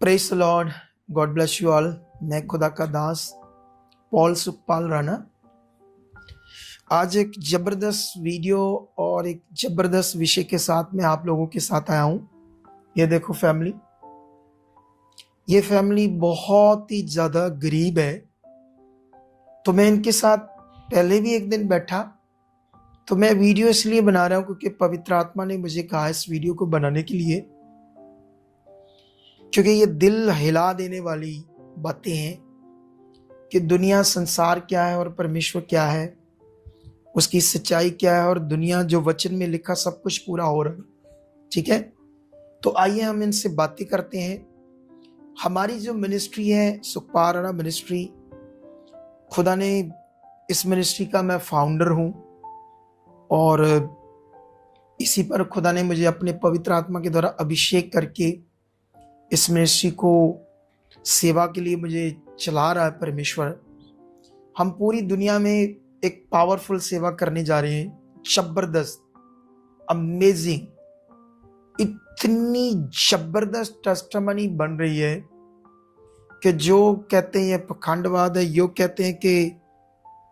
Praise the Lord, God bless you all. मैं खुदा का दास पॉल सुखपाल राणा आज एक जबरदस्त वीडियो और एक जबरदस्त विषय के साथ मैं आप लोगों के साथ आया हूं। ये देखो फैमिली, ये फैमिली बहुत ही ज्यादा गरीब है। तो मैं इनके साथ पहले भी एक दिन बैठा, तो मैं वीडियो इसलिए बना रहा हूं क्योंकि पवित्र आत्मा ने मुझे कहा इस वीडियो को बनाने के लिए, क्योंकि ये दिल हिला देने वाली बातें हैं कि दुनिया संसार क्या है और परमेश्वर क्या है, उसकी सच्चाई क्या है और दुनिया जो वचन में लिखा सब कुछ पूरा हो रहा है। ठीक है, तो आइए हम इनसे बातें करते हैं। हमारी जो मिनिस्ट्री है सुखपाल राणा मिनिस्ट्री, खुदा ने इस मिनिस्ट्री का मैं फाउंडर हूं और इसी पर खुदा ने मुझे अपने पवित्र आत्मा के द्वारा अभिषेक करके इस मिनिस्ट्री को सेवा के लिए मुझे चला रहा है परमेश्वर। हम पूरी दुनिया में एक पावरफुल सेवा करने जा रहे हैं, जबरदस्त, अमेजिंग, इतनी जबरदस्त टेस्टिमनी बन रही है कि जो कहते हैं ये पखंडवाद है, यो कहते हैं कि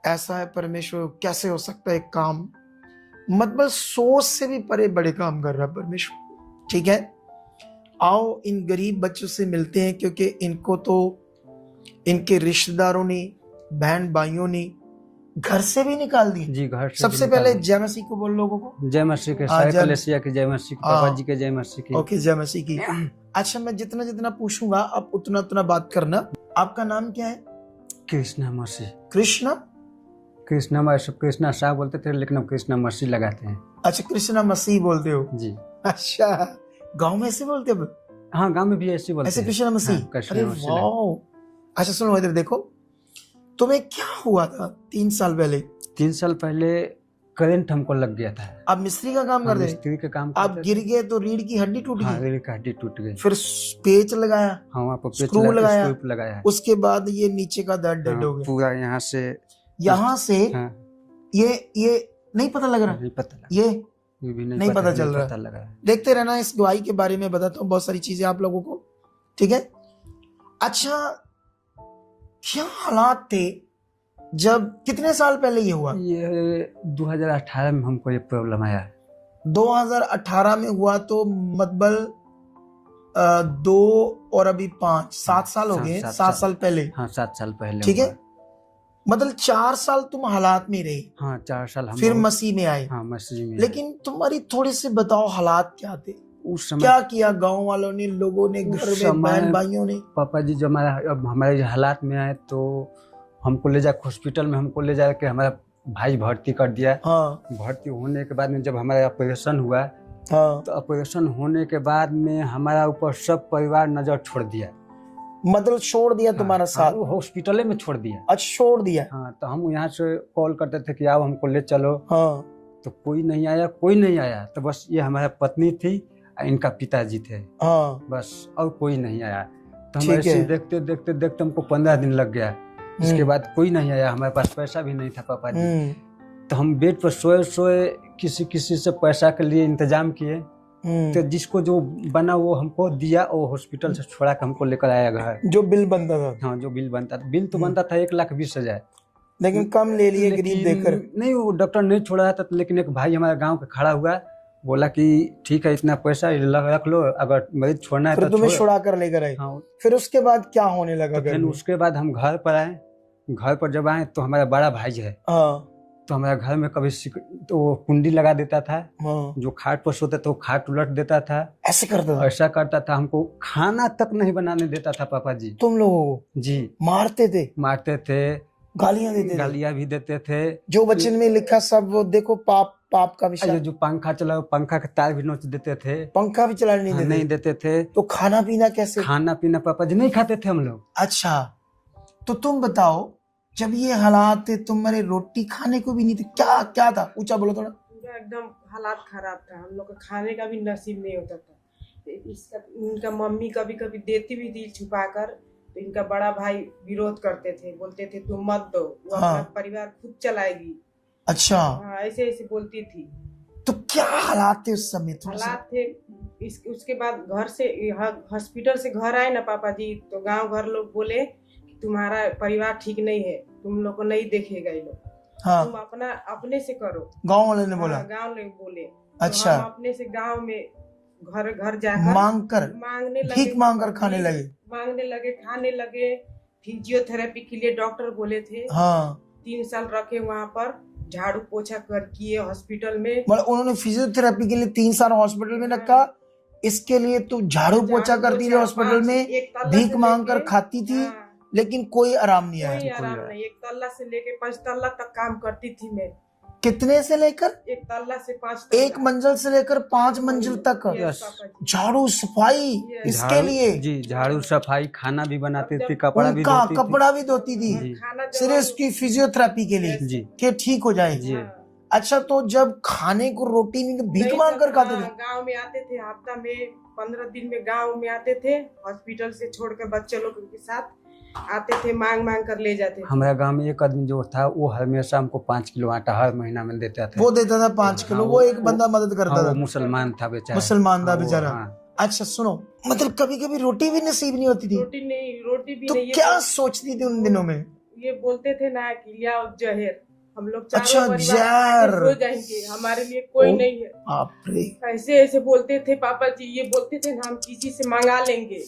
ऐसा है परमेश्वर, कैसे हो सकता है एक काम, मतलब सोच से भी परे बड़े काम कर रहा है परमेश्वर। ठीक है, आओ इन गरीब बच्चों से मिलते हैं, क्योंकि इनको तो इनके रिश्तेदारों ने, बहन भाइयों ने घर से भी निकाल दिए। जी, घर से सबसे पहले जय मसीह को बोल लोगों को। जय मसीह के, सारे कलेसिया की जय मसीह की, पापा जी के जय मसीह की। ओके, जय मसीह की। अच्छा, मैं जितना जितना पूछूंगा आप उतना उतना बात करना। आपका नाम क्या है? कृष्णा मसीह। कृष्णा? कृष्णा शाह बोलते थे, लेकिन अब कृष्णा मसीह लगाते हैं। अच्छा, कृष्णा मसीह बोलते हो जी। अच्छा, गांव में ऐसे बोलते हो? हाँ, गांव में भी ऐसे बोलते हैं, ऐसे कृष्णा मसीह। हाँ, अरे वाह। अच्छा सुनो, इधर देखो, तुम्हें क्या हुआ था 3 साल पहले? 3 साल पहले करंट हमको लग गया था। आप मिस्त्री का काम करते? मिस्त्री का काम। आप गिर गए तो रीढ़ की हड्डी टूट गई? रीढ़ की हड्डी टूट गई। फिर पेच लगाया? हाँ, वहाँ पर स्क्रू लगाया। उसके बाद ये नीचे का दर्द डेड हो गया पूरा, यहाँ से ये नहीं पता लग रहा? नहीं पता लगा। ये भी नहीं पता चल रहा। देखते रहना, इस गवाही के बारे में बताता हूँ बहुत सारी चीजें आप लोगों को। ठीक है, अच्छा क्या हालात थे जब, कितने साल पहले ये हुआ? ये 2018 में हमको ये प्रॉब्लम आया है। 2018 में हुआ, तो मतलब 2 और अभी 5, 7 साल हो गए। 7 साल पहले। हाँ, 7 साल पहले। ठीक है, मतलब 4 साल तुम हालात में रहे। हाँ, 4 साल हम फिर मसीह में आए। हाँ, मसीह में। लेकिन तुम्हारी थोड़ी सी बताओ, हालात क्या थे उस समय? क्या किया गांव वालों ने, लोगों ने, घर में बहन भाइयों ने? पापा जी जब हमारे हालात में आए तो हमको ले जाकर हॉस्पिटल में, हमको ले जाके हमारा भाई भर्ती कर दिया। हाँ। भर्ती होने के बाद में जब हमारा ऑपरेशन हुआ, हाँ, तो ऑपरेशन होने के बाद में हमारा ऊपर सब परिवार नजर छोड़ दिया। मतलब छोड़ दिया? तुम्हारा साथ हॉस्पिटल में छोड़ दिया। अच्छा, छोड़ दिया। हाँ, तो हम यहाँ से कॉल करते थे कि आओ हमको ले चलो। हाँ, तो कोई नहीं आया। तो बस ये हमारा पत्नी थी, इनका पिताजी थे। हाँ, बस, और कोई नहीं आया। तो हम ऐसे देखते देखते देखते हमको 15 दिन लग गया। इसके बाद कोई नहीं आया। हमारे पास पैसा भी नहीं था पापा जी। तो हम बेड पर सोए किसी से पैसा के लिए इंतजाम किए। तो जिसको जो बना वो हमको दिया, और हॉस्पिटल से छोड़ा के हमको लेकर आया घर। जो बिल बनता था? हाँ, जो बिल बनता था। बिल तो बनता था 1,20,000, लेकिन कम ले लिए गरीब देखकर। नहीं, वो डॉक्टर नहीं छोड़ा था। लेकिन एक भाई हमारे गाँव का खड़ा हुआ, बोला कि ठीक है, इतना पैसा रख लो, अगर मरीज छोड़ना है तो तुम्हें छुड़ा कर लेकर आए। हाँ। फिर उसके बाद क्या होने लगा? फिर उसके बाद हम घर पर आए। घर पर जब आए तो हमारा बड़ा भाई है। हाँ। तो हमारे घर में कभी तो वो कुंडी लगा देता था। हाँ। जो खाट पर सोता था वो खाट उलट देता था। ऐसा करता था? हमको खाना तक नहीं बनाने देता था पापा जी। तुम लोगों को? जी। मारते थे? गालियां भी देते थे। जो वचन में लिखा सब वो देखो, पाप का विषय। जो पंखा चला, पंखा का तार भी नोच देते थे। पंखा भी चलाने नहीं देते थे। तो खाना पीना कैसे? खाना पीना पापा जी नहीं खाते थे हम लोग। अच्छा, तो तुम बताओ, जब ये हालात थे तुम्हारे, रोटी खाने को भी नहीं थे, क्या था? ऊंचा बोलो थोड़ा। एकदम हालात खराब था, हम लोग का खाने का भी नसीब नहीं होता था। इनका मम्मी कभी कभी देती भी थी छुपा कर, तो इनका बड़ा भाई विरोध करते थे, बोलते थे तुम मत दो, वो अपना परिवार खुद चलाएगी। अच्छा। हाँ, ऐसे बोलती थी। तो क्या हालात थे उस समय? थोड़ा सा हालात थे। उसके बाद घर से हॉस्पिटल से घर आए ना पापा जी, तो गांव घर लोग बोले कि तुम्हारा परिवार ठीक नहीं है, तुम लोग को नहीं देखेगा ये लोग, हाँ, तुम अपने से करो। गांव वाले ने बोला? गांव लोग बोले। अच्छा। तो हम अपने से गांव में घर घर जाकर मांगने लगे, भीख मांग कर खाने लगे, खाने लगे। फिजियोथेरेपी के लिए डॉक्टर बोले थे। हाँ, 3 साल रखे वहाँ पर, झाड़ू पोछा कर किए हॉस्पिटल में। मतलब उन्होंने फिजियोथेरेपी के लिए 3 साल हॉस्पिटल में रखा। इसके लिए तू झाड़ू पोछा करती थी हॉस्पिटल में, भीख मांग कर खाती थी, लेकिन कोई आराम नहीं आया। कोई आराम नहीं। 1 तल्ला से लेके 5 तल्ला तक काम करती थी मैं। कितने से लेकर? 1 तल्ला से 5 तल्ला। 1 मंजिल से लेकर 5 मंजिल तक झाड़ू सफाई, इसके लिए जी झाड़ू सफाई, खाना भी बनाती थी, कपड़ा भी धोती थी सिर्फ इसकी फिजियोथेरेपी के लिए जी, कि ठीक हो जाए जी। अच्छा, तो जब खाने को रोटी नहीं, भीख मांग कर खाते थे? गाँव में आते थे, हफ्ता में 15 दिन में गाँव में आते थे, हॉस्पिटल से छोड़कर बच्चे लोग के साथ आते थे, मांग मांग कर ले जाते थे। हमारे गांव में एक आदमी जो था वो हमेशा हमको 5 किलो आटा हर महीना में देता था। वो देता था 5 किलो। वो एक बंदा मदद करता था, मुसलमान था बेचारा। मुसलमान था बेचारा। अच्छा सुनो, मतलब कभी कभी रोटी भी नसीब नहीं होती थी? रोटी भी तो नहीं। क्या सोचती थी उन दिनों में? ये बोलते थे ना कि लिया जहर, हम लोग अच्छा, जहर हो जाएंगे, हमारे लिए कोई नहीं है। बाप रे, ऐसे बोलते थे पापा जी। ये बोलते थे ना हम किसी से मंगा लेंगे।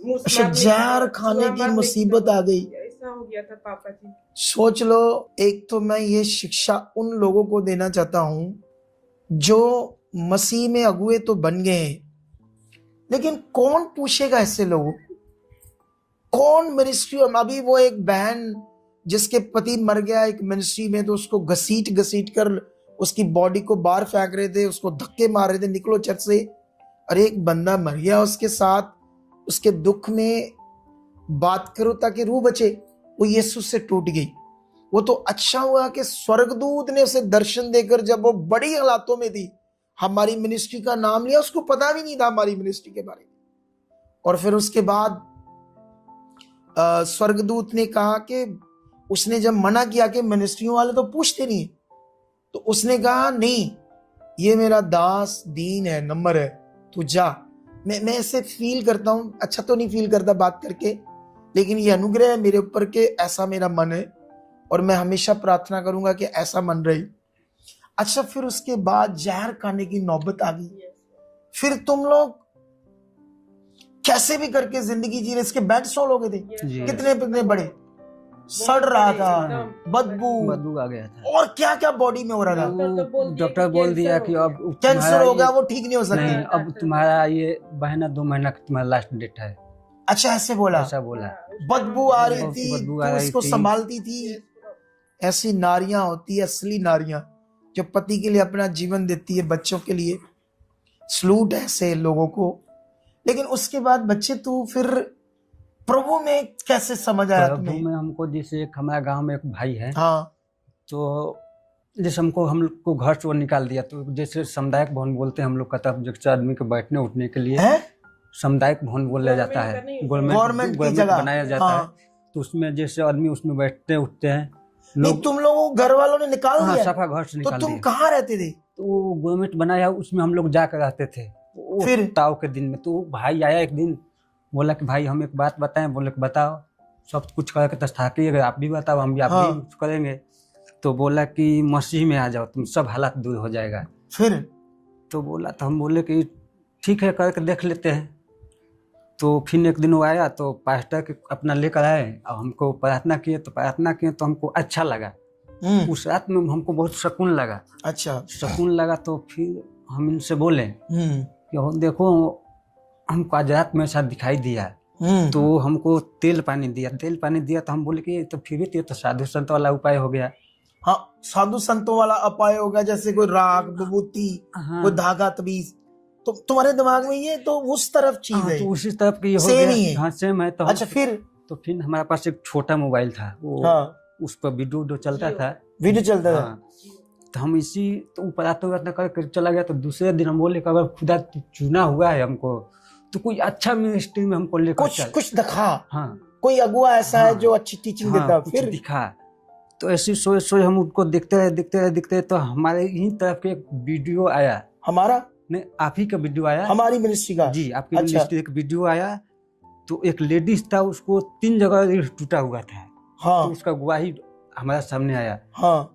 अच्छा, जहर खाने की मुसीबत आ गई। ऐसा हो गया था पापा जी। सोच लो। एक तो मैं ये शिक्षा उन लोगों को देना चाहता हूँ जो मसीह में अगुए तो बन गए हैं, लेकिन कौन पूछेगा ऐसे लोगों? कौन मिनिस्ट्री? अभी वो एक बहन जिसके पति मर गया एक मिनिस्ट्री में, तो उसको घसीट कर उसकी बॉडी को बाहर फेंक रहे थे, उसको धक्के मार रहे थे, निकलो चर्च से। अरे एक बंदा मर गया, उसके साथ उसके दुख में बात करो ताकि रूह बचे। वो यीशु से टूट गई। वो तो अच्छा हुआ कि स्वर्गदूत ने उसे दर्शन देकर, जब वो बड़ी हालातों में थी, हमारी मिनिस्ट्री का नाम लिया। उसको पता भी नहीं था हमारी मिनिस्ट्री के बारे में। और फिर उसके बाद स्वर्गदूत ने कहा कि उसने जब मना किया कि मिनिस्ट्रियों वाले तो पूछते नहीं, तो उसने कहा नहीं, ये मेरा दास दीन है, नंबर है, तू जा। मैं ऐसे फील करता हूँ, अच्छा तो नहीं फील करता बात करके, लेकिन ये अनुग्रह है मेरे ऊपर के ऐसा मेरा मन है, और मैं हमेशा प्रार्थना करूंगा कि ऐसा मन रहे। अच्छा, फिर उसके बाद जहर खाने की नौबत आ गई। फिर तुम लोग कैसे भी करके जिंदगी जी रहे? इसके बेड सोल हो गए थे, कितने बड़े, सड़ रहा था, बदबू आ गया था, और क्या क्या बॉडी में हो रहा था। डॉक्टर बोल दिया कि अब कैंसर हो गया, वो ठीक नहीं हो सकता। नहीं, अब तुम्हारा ये महीना 2 महीना तुम्हारा लास्ट डेट है। अच्छा, ऐसे बोला? ऐसा बोला। बदबू आ रही थी, तो इसको संभालती थी। ऐसी नारियां होती है, असली नारियां, जो पति के लिए अपना जीवन देती है, बच्चों के लिए। सलूट ऐसे लोगों को। लेकिन उसके बाद बच्चे, तू फिर प्रभु में कैसे समझ आया तुम्हें? में हमको जैसे एक हमारे गांव में एक भाई है, हाँ, तो जैसे हम लोग को घर से वो निकाल दिया, तो जैसे सामुदायिक भवन बोलते हैं हम लोग का, तब जैसे आदमी के बैठने उठने के लिए सामुदायिक भवन बोला जाता है, गवर्नमेंट की जगह बनाया जाता है। तो उसमें जैसे आदमी उसमें बैठते उठते हैं लोग। तुम लोगों घर वालों ने निकाल दिया? सफा घर से निकाल दिया। तो तुम कहाँ रहते थे? तो वो गवर्नमेंट बनाया, उसमें हम लोग जाकर रहते थे। फिर ताव के दिन में तो भाई आया एक दिन, बोला कि भाई हम एक बात बताएं। बोले कि बताओ। सब कुछ करके तस्ताकिए, आप भी बताओ, हम भी आप भी करेंगे। तो बोला कि मसीह में आ जाओ, तुम सब हालात दूर हो जाएगा। फिर तो बोला, तो हम बोले कि ठीक है, करके देख लेते हैं। तो फिर एक दिन वो आया, तो पास्टर के अपना लेकर आए और हमको प्रार्थना किए। तो प्रार्थना किए तो हमको अच्छा लगा। उस रात में हमको बहुत सुकून लगा। अच्छा, सुकून लगा। तो फिर हम इनसे बोले कि देखो, हमको आज रात में ऐसा दिखाई दिया। तो हमको तेल पानी दिया। तो हम बोले कि तो फिर तो साधु संत वाला उपाय हो गया। हाँ, साधु संतों वाला उपाय हो गया, जैसे कोई राग, विभूति, कोई धागा, तबीज। तो तुम्हारे दिमाग में ये तो उस तरफ चीज है, तो उसी तरफ की हो गया। हाँ, सेम है। तो अच्छा, फिर हमारे पास एक छोटा मोबाइल था, वो उस पर वीडियो चलता था। तो हम इसी तो प्रार्थना करके चला गया। तो दूसरे दिन हम बोले कि अगर खुदा चुना हुआ है हमको, तो कोई अच्छा मिनिस्ट्री में हमको लेकर कुछ दिखा। हाँ, कोई अगुआ ऐसा है जो अच्छी टीचिंग देता। फिर दिखा। तो ऐसी सोए सोए हम उनको देखते रहे तो हमारे ही तरफ के एक वीडियो आया। हमारा नहीं, आप ही का वीडियो आया, हमारी मिनिस्ट्री का जी, आपकी अच्छा। मिनिस्ट्री एक वीडियो आया। तो एक लेडीज था, उसको 3 जगह रीढ़ टूटा हुआ था। हाँ तो उसका गवाही हमारा सामने आया। हाँ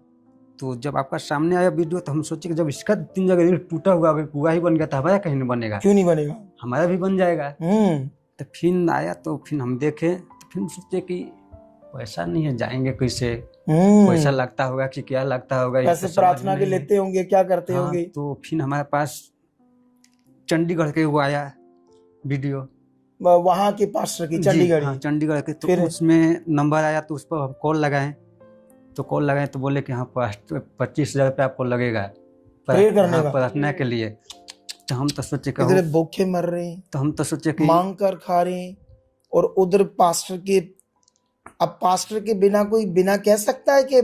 तो जब आपका सामने आया वीडियो तो हम सोचे कि जब इसका 3 जगह रीढ़ टूटा हुआ अगर गवाही बन गया तो हमारा कहीं नहीं बनेगा, क्यों नहीं बनेगा? हमारा भी बन जाएगा। तो फिर आया तो फिर हम देखे तो फिर सोचे कि पैसा नहीं है, जाएंगे कैसे, पैसा लगता होगा कि क्या लगता होगा, पैसे प्रार्थना के लेते होंगे, क्या करते हाँ, होंगे। तो फिर हमारे पास चंडीगढ़ के वो आया वीडियो, वहां के पास्टर की चंडीगढ़। हाँ, चंडीगढ़ के। तो फिर उसमें नंबर आया तो उस पर हम कॉल लगाए। तो कॉल लगाए तो बोले कि हाँ 25,000 रुपये आपको लगेगा प्रेयर करने का, प्रार्थना के लिए। तो हम तो सोचे कि इधर भूखे मर रहे हैं, तो हम तो सोचे कि मांग कर खा रहे हैं, और उधर पास्टर के, अब पास्टर के बिना कोई बिना कह सकता है कि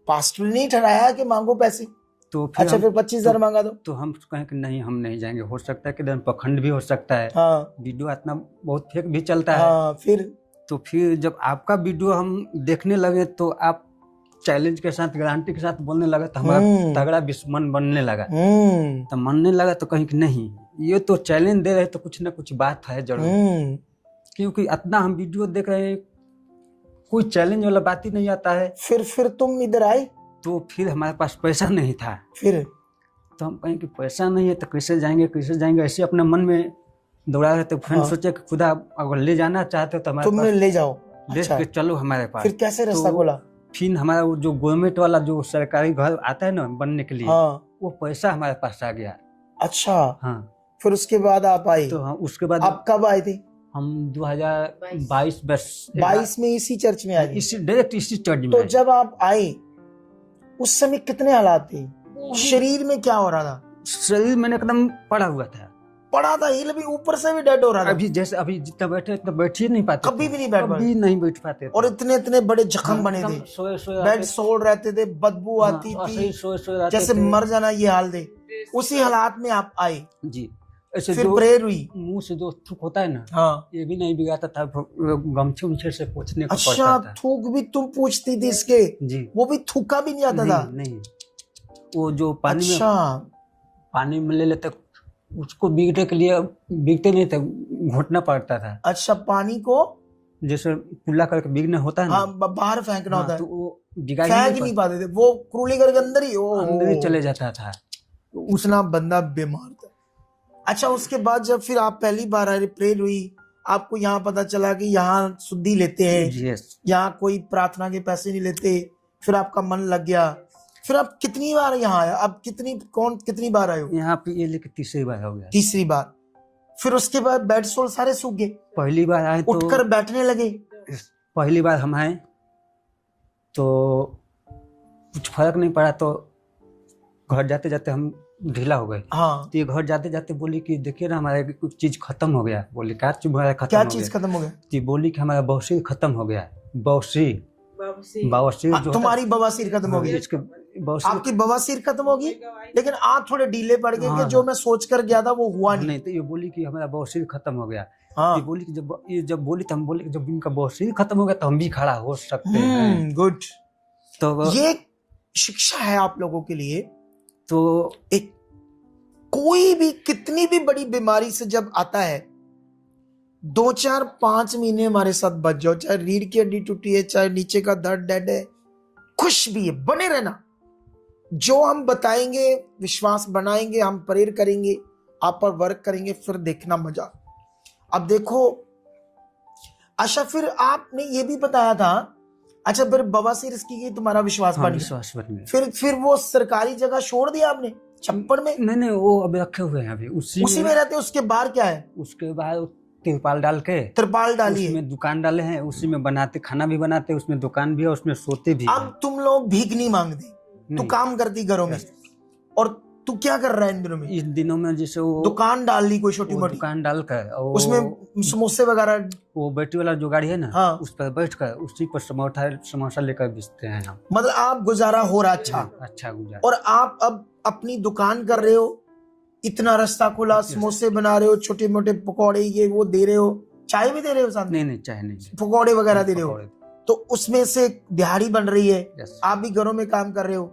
पास्टर ने ठहराया कि मांगो पैसे। तो फिर अच्छा, फिर 25,000 मांगा दो। तो हम कहें कि नहीं हम नहीं जाएंगे, हो सकता है कि पखंड भी हो सकता है। हाँ वीडियो इतना बहुत फेक भी चलता है। हाँ, फिर जब आपका वीडियो हम देखने लगे तो आप चैलेंज के साथ, गारंटी के साथ बोलने लगा तो हमारा तगड़ा दुश्मन बनने लगा। तो मनने लगा तो कहीं कि नहीं, ये तो चैलेंज दे रहे तो कुछ ना कुछ बात है जरूर, क्योंकि इतना हम वीडियो देख रहे हैं, कोई चैलेंज वाला बात ही नहीं आता है। फिर तुम इधर आए। तो फिर हमारे पास पैसा नहीं था। फिर तो हम कहें कि पैसा नहीं है तो कैसे जाएंगे, ऐसे अपने मन में दौड़ा रहे थे। फिर सोचे कि खुदा अगर ले जाना चाहते हो तो हमारे तुमने ले जाओ, ले के चलो हमारे पास। फिर कैसे रास्ता खोला? फिर हमारा वो जो गवर्नमेंट वाला जो सरकारी घर आता है ना बनने के लिए, वो पैसा हमारे पास आ गया। अच्छा, हाँ। फिर उसके बाद आप आए। तो हाँ, उसके बाद आप कब आए थे? हम 2022 में इसी चर्च में आए, डायरेक्ट इसी चर्च में। तो जब आप आए उस समय कितने हालात थे, शरीर में क्या हो रहा था? शरीर मैंने एकदम पड़ा हुआ था, हिल भी, ऊपर से भी डेड हो रहा था। अभी जितना बैठे इतना बैठ ही नहीं पाते, कभी भी नहीं बैठ पाते थे। और इतने बड़े जख्म बने थे, बेड सोल रहते थे, बदबू आती थी, जैसे मर जाना ये हाल थे। उसी हालात में आप आए जी। ऐसे फिर प्रेयर हुई, मुंह से जो थूक होता है ना, हाँ, ये भी नहीं बिगाता था, गमछे उमछे से पोंछने को अच्छा, पड़ता था। थूक भी तुम पूछती थी इसके? जी, वो भी थूका भी नहीं आता था? नहीं, वो जो पानी अच्छा, में पानी में ले लेते उसको बीगने के लिए बीगते नहीं थे, घोटना पड़ता था। अच्छा, पानी को जैसे कुल्ला करके बीगना होता है ना, हाँ, बाहर फेंकना होता है, तो वो फेंक नहीं पाते थे, वो कुरुली करके अंदर ही चले जाता था। उतना बंदा बीमार था। अच्छा, उसके बाद जब फिर आप पहली बार आए, प्रेयर हुई, आपको यहाँ पता चला कि यहाँ शुद्धि लेते हैं, यहाँ कोई प्रार्थना के पैसे नहीं लेते, फिर आपका मन लग गया। फिर आप कितनी बार यहाँ आया? अब कितनी बार आए हो यहाँ पे? ये लेके तीसरी बार हो गया। तीसरी बार। फिर उसके बाद बेड सोल सारे सूख गए? पहली बार आए तो उठकर बैठने लगे? पहली बार हम आए तो कुछ फर्क नहीं पड़ा, तो घर जाते जाते हम ढीला हो गए। हाँ, तो ये घर जाते जाते बोली कि देखिए ना हमारा कुछ चीज खत्म हो गया। बोली क्या चीज खत्म हो गया? तो बोली कि हमारा बवासीर खत्म हो गया। बवासीर तुम्हारी बवासीर खत्म हो गई? आपकी बवासीर खत्म होगी, लेकिन आप थोड़े ढीले पड़ गए कि जो मैं सोच कर गया था वो हुआ नहीं। तो ये बोली कि हमारा बवासीर खत्म हो गया। हाँ, ये बोली कि जब बोली तो हम बोले कि जब इनका बवासीर खत्म हो गया तो हम भी खड़ा हो सकते हैं। गुड। तो ये शिक्षा है आप लोगों के लिए। तो एक कोई भी कितनी भी बड़ी बीमारी से जब आता है, 2 4 5 महीने हमारे साथ बच जाओ, चाहे रीढ़ की हड्डी टूटी है, चाहे नीचे का दर्द डेड है, खुश भी है, बने रहना। जो हम बताएंगे, विश्वास बनाएंगे, हम प्रेयर करेंगे, आप पर वर्क करेंगे, फिर देखना मजा। अब देखो, अच्छा, फिर आपने ये भी बताया था, अच्छा, फिर बवासीर की तुम्हारा विश्वास बन गया, फिर वो सरकारी जगह छोड़ दिया आपने छप्पड़ में? नहीं, वो अभी रखे हुए हैं, अभी उसी में रहते। उसके बाहर क्या है? उसके बाद तिरपाल डालिए, उसमें दुकान डाले हैं, उसी में बनाते, खाना भी बनाते, उसमें दुकान भी है, उसमें सोते भी। अब तुम लोग भीख नहीं मांगते, तू काम करती घरों में। और तू क्या कर रहा है इन दिनों में? इस दिनों में जैसे वो दुकान डाल ली, कोई छोटी मोटी दुकान डालकर, उसमें समोसे वगैरह, वो बैटरी वाला जो गाड़ी है ना, हाँ, उस पर बैठकर उसी पर समोसा लेकर बेचते हैं हम। मतलब आप गुजारा हो रहा? अच्छा गुजारा। और आप अब अपनी दुकान कर रहे हो, इतना रास्ता खुला, समोसे बना रहे हो, छोटे मोटे पकौड़े ये वो दे रहे हो, चाय भी दे रहे हो साथ में? नहीं, चाय नहीं, पकौड़े वगैरह दे रहे हो। तो उसमें से दिहाड़ी बन रही है, यस आप भी घरों में काम कर रहे हो,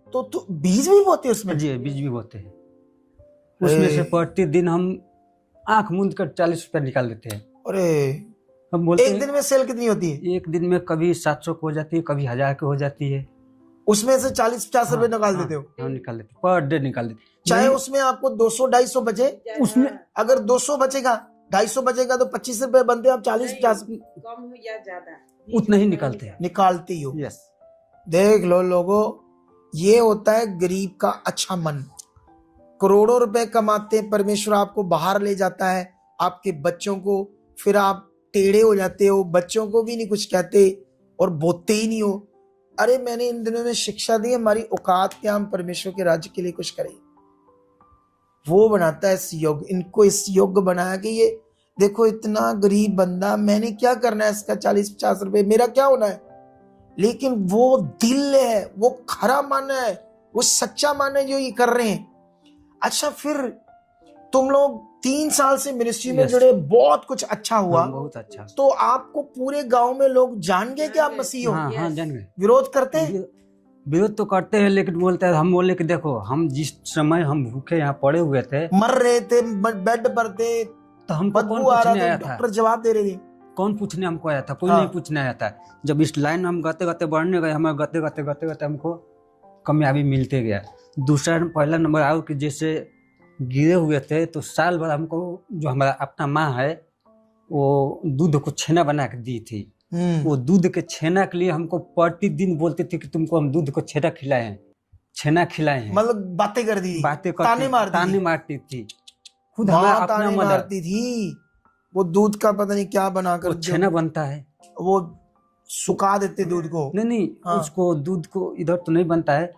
तो बीज भी बोते हैं उसमें? जी, बीज भी बोते हैं उसमें से। प्रतिदिन हम आंख मूंद कर 40 रुपया निकाल लेते हैं। अरे हम बोलते एक दिन में सेल कितनी होती है? एक दिन में कभी 700 की हो जाती है, कभी 1000 की हो जाती है। उसमें से 40-50 रुपए निकाल हाँ, देते हो? हाँ, निकाल लेते, पर डे निकाल लेते। चाहे नहीं, उसमें आपको 200-250 बचे, उसमें अगर 200 बचेगा, 250 बचेगा तो 25 रुपए बनते हैं, आप 40-50 कम हो या ज्यादा उतना ही निकालते हैं। निकालते ही हो। यस देख लो लोगों, ये होता है गरीब का अच्छा मन। करोड़ों रुपए कमाते हैं, परमेश्वर आपको बाहर ले जाता है, आपके बच्चों को, फिर आप टेढ़े हो जाते हो, बच्चों को भी नहीं कुछ कहते और बोलते ही नहीं हो। अरे मैंने इन दिनों में शिक्षा दी, हमारी औकात क्या, हम परमेश्वर के राज्य के लिए कुछ करें। वो बनाता है इस योग्य, इनको इस योग्य बनाया कि ये देखो इतना गरीब बंदा, मैंने क्या करना है इसका 40-50 रुपए, मेरा क्या होना है। लेकिन वो दिल है, वो खरा मन है, वो सच्चा मन है जो ये कर रहे हैं। अच्छा, फिर तुम लोग 3 साल से मिनिस्ट्री में Yes. जुड़े, बहुत कुछ अच्छा हुआ, बहुत अच्छा। तो आपको पूरे गांव में लोग जान गए कि आप मसीह हो? हाँ हाँ, जान गए। विरोध करते हैं? विरोध तो करते हैं, लेकिन बोलते हैं, हम बोले कि देखो हम जिस समय हम भूखे यहाँ पड़े हुए थे, मर रहे थे, बेड पर थे, तो हमको कौन बदबू आ रहा पूछने था, आया था? डॉक्टर जवाब दे रहे थे। कौन पूछने हमको आया था? कोई हाँ। नहीं पूछने आया था। जब इस लाइन में हम गते गते बढ़ने गए, हमें गते गते हमको कामयाबी मिलते गया। दूसरा पहला नंबर आओ कि जैसे गिरे हुए थे, तो साल भर हमको जो हमारा अपना माँ है वो दूध को छेना बना के दी थी। वो दूध के छेना के लिए हमको प्रतिदिन बोलते थे कि तुमको हम दूध को छेना खिलाए हैं, छेना खिलाए हैं। मतलब बातें कर दी, बातें ताने मारती थी। खुद माँ हमारा अपना ताने मदर, मारती थी। वो दूध का पता नहीं क्या बनाकर वो छेना बनता है, वो सुखा देते दूध को। नहीं हाँ। उसको दूध को इधर तो नहीं बनता है,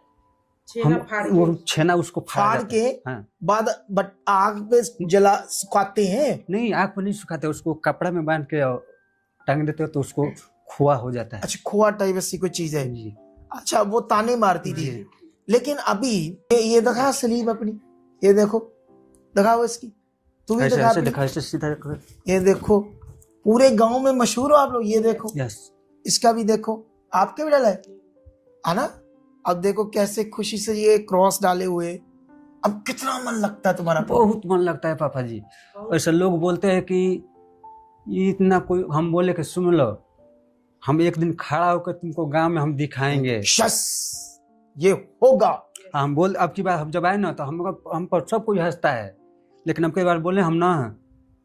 छेना हम फाड़ वो के छेना उसको फाड़ के हाँ। बाद बट आग पे जला सुखाते हैं। नहीं, आग पर नहीं सुखाते, उसको कपड़ा में बांध के और टांग देते हो तो उसको खोआ हो जाता है। अच्छा, खोआ टाइप ऐसी कोई चीज है। जी अच्छा, वो ताने मारती थी। जी। लेकिन अभी ये दिखा सलीब अपनी, ये देखो, दिखाओ इसकी, तू भी ऐसे दिखा ऐसे अपनी। दिखा, ऐसे सीधा दिखा। ये देखो, पूरे गांव में मशहूर हो आप लोग। ये देखो, यस, इसका भी देखो, आपके भी डाला है ना। अब देखो कैसे खुशी से ये क्रॉस डाले हुए, अब कितना मन लगता है तुम्हारा। बहुत मन लगता है पापा जी। ऐसे लोग बोलते हैं कि ये इतना कोई, हम बोले कि सुन लो, हम एक दिन खड़ा होकर तुमको गांव में हम दिखाएंगे। यस, ये होगा। हम बोल, अब की बार हम जब आए ना तो हम पर सब कोई हंसता है, लेकिन अब की बार बोले हम ना,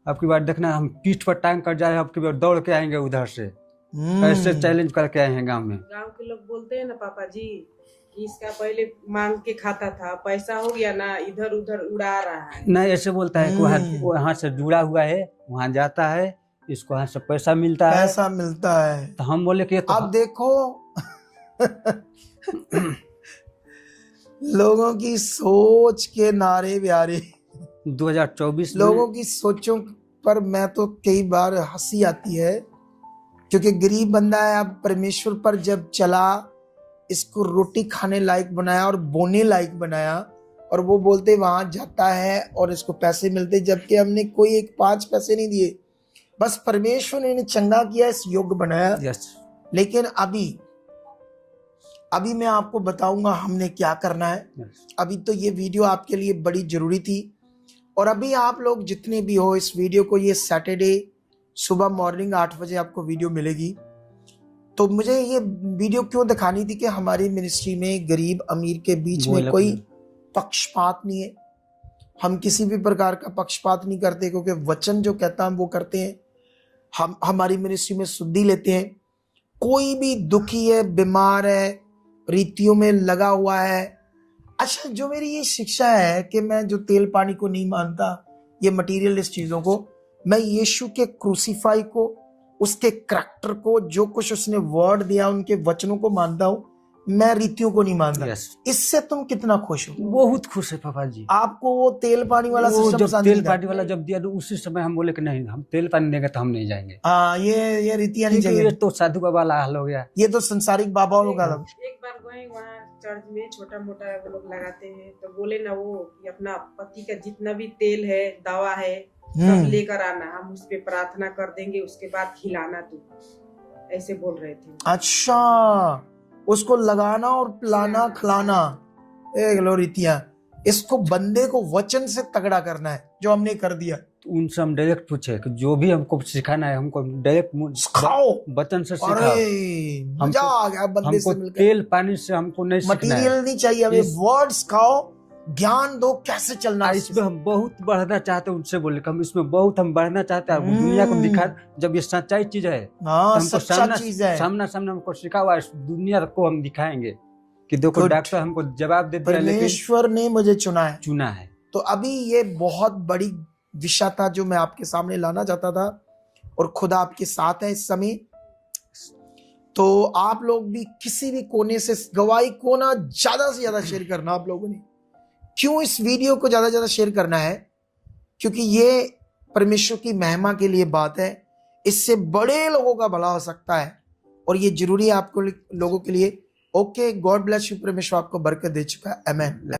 अब की बार देखना हम पीठ पर टांग कर जाए, अब की बार दौड़ के आएंगे उधर से। ऐसे चैलेंज करके आए हैं गांव में। गांव के लोग बोलते हैं ना पापा जी कि इसका पहले मांग के खाता था, पैसा हो गया ना, इधर उधर उड़ा रहा है। नहीं, ऐसे बोलता है कि वहाँ से जुड़ा हुआ है, वहाँ जाता है, इसको वहाँ से पैसा मिलता है, पैसा मिलता है। तो हम बोले कि तो अब देखो लोगों की सोच के नारे प्यारे, 2024 लोगों की सोचों पर मैं तो कई बार हंसी आती है, क्योंकि गरीब बंदा है। अब परमेश्वर पर जब चला, इसको रोटी खाने लायक बनाया और बोने लायक बनाया, और वो बोलते वहां जाता है और इसको पैसे मिलते, जबकि हमने कोई एक 5 पैसे नहीं दिए, बस परमेश्वर ने चंगा किया, इस योग्य बनाया। यस। लेकिन अभी मैं आपको बताऊंगा हमने क्या करना है। अभी तो ये वीडियो आपके लिए बड़ी जरूरी थी, और अभी आप लोग जितने भी हो, इस वीडियो को, ये सैटरडे सुबह मॉर्निंग 8 बजे आपको वीडियो मिलेगी। तो मुझे ये वीडियो क्यों दिखानी थी कि हमारी मिनिस्ट्री में गरीब अमीर के बीच में कोई पक्षपात नहीं है। हम किसी भी प्रकार का पक्षपात नहीं करते, क्योंकि वचन जो कहता हम वो करते हैं। हम हमारी मिनिस्ट्री में शुद्धि लेते हैं। कोई भी दुखी है, बीमार है, रीतियों में लगा हुआ है। अच्छा, जो मेरी ये शिक्षा है कि मैं जो तेल पानी को नहीं मानता, ये मटीरियलिस्ट चीजों को, मैं यीशु के क्रूसीफाई को, उसके करैक्टर को, जो कुछ उसने वर्ड दिया, उनके वचनों को मानता हूं। मैं रीतियों को नहीं मानता। इससे तुम कितना खुश हो? बहुत खुश है पापा जी। आपको वो तेल पानी वाला सिस्टम जब तेल पानी वाला जब दिया, तो उसी समय हम बोले कि नहीं, हम तेल पानी देंगे तो हम नहीं जाएंगे। ये रीतियां नहीं चाहिए। ये तो साधु बाबा वाला हाल हो गया, ये तो संसारिक बाबा लोग। एक बार गए वहाँ चर्च में, छोटा मोटा वो लोग लगाते हैं, तो बोले ना वो कि अपना पति का जितना भी तेल है, दवा है, सब लेकर आना, हम उस पे प्रार्थना कर देंगे, उसके बाद खिलाना। तू ऐसे बोल रहे थे। अच्छा, उसको लगाना और पिलाना खिलाना, लो रीतियां, इसको बंदे को वचन से तगड़ा करना है, जो हमने कर दिया। तो उनसे हम डायरेक्ट पूछे कि जो भी हमको सिखाना है हमको डायरेक्ट सिखाओ, वचन से सिखाओ। अरे मजा आ गया बंदे से मिलकर। तेल पानी से हमको नहीं सीखना है, मटीरियल नहीं चाहिए हमें, वर्ड सिखाओ, ज्ञान दो कैसे चलना है। इसमें हम बहुत बढ़ना चाहते हैं, उनसे बोले कि हम इसमें बहुत हम बढ़ना चाहते हैं, दुनिया को दिखा, जब ये सच्चाई चीज है हाँ, तो हमको सच्चा चीज है, सामना हमको सिखा हुआ, दुनिया को हम दिखाएंगे कि देखो डॉक्टर हमको जवाब दे दिया, परमेश्वर ने मुझे चुना है। तो अभी ये बहुत बड़ी विषय था जो मैं आपके सामने लाना चाहता था, और खुदा आपके साथ है इस समय। तो आप लोग भी किसी भी कोने से गवाही को ना ज्यादा से ज्यादा शेयर करना। आप लोगों ने क्यों इस वीडियो को ज्यादा से ज्यादा शेयर करना है? क्योंकि ये परमेश्वर की महिमा के लिए बात है, इससे बड़े लोगों का भला हो सकता है, और ये जरूरी है आपको लोगों के लिए। ओके, गॉड ब्लेस यू, परमेश्वर आपको बरकत दे चुका है। आमीन।